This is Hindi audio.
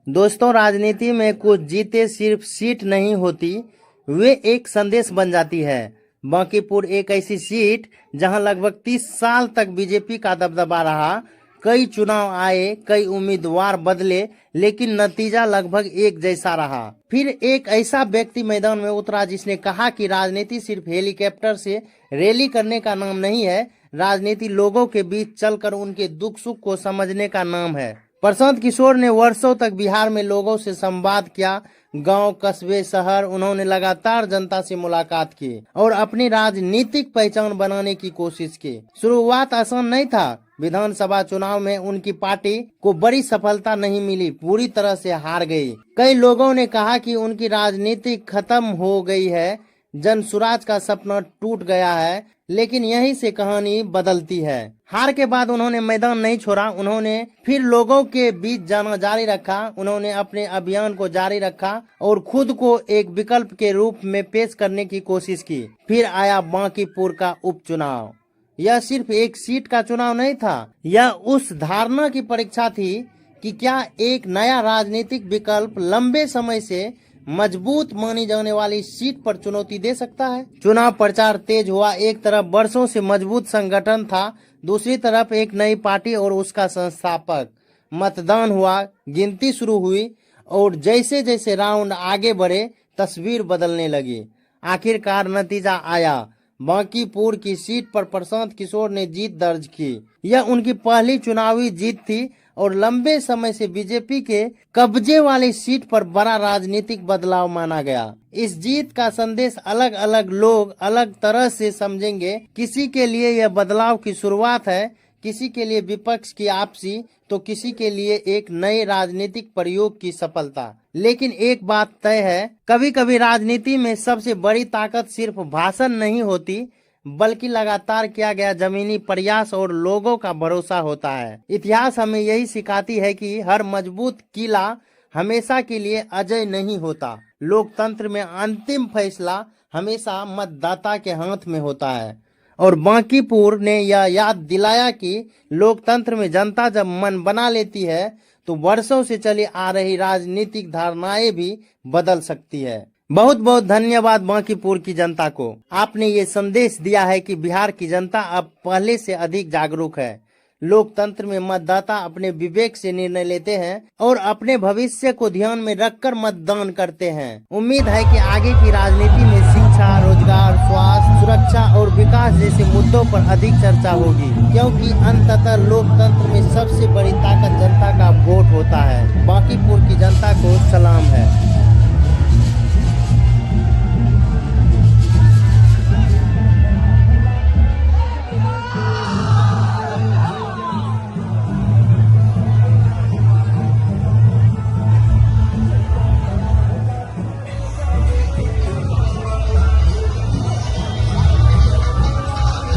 दोस्तों, राजनीति में कुछ जीते सिर्फ सीट नहीं होती, वे एक संदेश बन जाती है। बांकीपुर एक ऐसी सीट जहां लगभग 30 साल तक बीजेपी का दबदबा रहा। कई चुनाव आए, कई उम्मीदवार बदले, लेकिन नतीजा लगभग एक जैसा रहा। फिर एक ऐसा व्यक्ति मैदान में उतरा जिसने कहा कि राजनीति सिर्फ हेलीकॉप्टर से रैली करने का नाम नहीं है, राजनीति लोगों के बीच चलकर उनके दुख सुख को समझने का नाम है। प्रशांत किशोर ने वर्षों तक बिहार में लोगों से संवाद किया। गांव, कस्बे, शहर, उन्होंने लगातार जनता से मुलाकात की और अपनी राजनीतिक पहचान बनाने की कोशिश की। शुरुआत आसान नहीं था। विधानसभा चुनाव में उनकी पार्टी को बड़ी सफलता नहीं मिली, पूरी तरह से हार गई। कई लोगों ने कहा कि उनकी राजनीति खत्म हो गई है, जन स्वराज का सपना टूट गया है, लेकिन यहीं से कहानी बदलती है। हार के बाद उन्होंने मैदान नहीं छोड़ा, उन्होंने फिर लोगों के बीच जाना जारी रखा। उन्होंने अपने अभियान को जारी रखा और खुद को एक विकल्प के रूप में पेश करने की कोशिश की। फिर आया बांकीपुर का उपचुनाव। यह सिर्फ एक सीट का चुनाव नहीं था, यह उस धारणा की परीक्षा थी कि क्या एक नया राजनीतिक विकल्प लंबे समय से मजबूत मानी जाने वाली सीट पर चुनौती दे सकता है। चुनाव प्रचार तेज हुआ। एक तरफ वर्षों से मजबूत संगठन था, दूसरी तरफ एक नई पार्टी और उसका संस्थापक। मतदान हुआ, गिनती शुरू हुई और जैसे जैसे राउंड आगे बढ़े तस्वीर बदलने लगी। आखिरकार नतीजा आया। बांकीपुर की सीट पर प्रशांत किशोर ने जीत दर्ज की। यह उनकी पहली चुनावी जीत थी और लंबे समय से बीजेपी के कब्जे वाली सीट पर बड़ा राजनीतिक बदलाव माना गया। इस जीत का संदेश अलग अलग लोग अलग तरह से समझेंगे। किसी के लिए यह बदलाव की शुरुआत है, किसी के लिए विपक्ष की आपसी, तो किसी के लिए एक नए राजनीतिक प्रयोग की सफलता। लेकिन एक बात तय है, कभी कभी राजनीति में सबसे बड़ी ताकत सिर्फ भाषण नहीं होती, बल्कि लगातार किया गया जमीनी प्रयास और लोगों का भरोसा होता है। इतिहास हमें यही सिखाती है कि हर मजबूत किला हमेशा के लिए अजय नहीं होता। लोकतंत्र में अंतिम फैसला हमेशा मतदाता के हाथ में होता है और बांकीपुर ने यह याद दिलाया कि लोकतंत्र में जनता जब मन बना लेती है तो वर्षों से चली आ रही राजनीतिक धारणाएं भी बदल सकती है। बहुत बहुत धन्यवाद बांकीपुर की जनता को। आपने ये संदेश दिया है कि बिहार की जनता अब पहले से अधिक जागरूक है। लोकतंत्र में मतदाता अपने विवेक से निर्णय लेते हैं और अपने भविष्य को ध्यान में रखकर मतदान करते हैं। उम्मीद है कि आगे की राजनीति में शिक्षा, रोजगार, स्वास्थ्य, सुरक्षा और विकास जैसे मुद्दों पर अधिक चर्चा होगी, क्योंकि अंततः लोकतंत्र में सबसे बड़ी ताकत जनता का वोट होता है। बांकीपुर की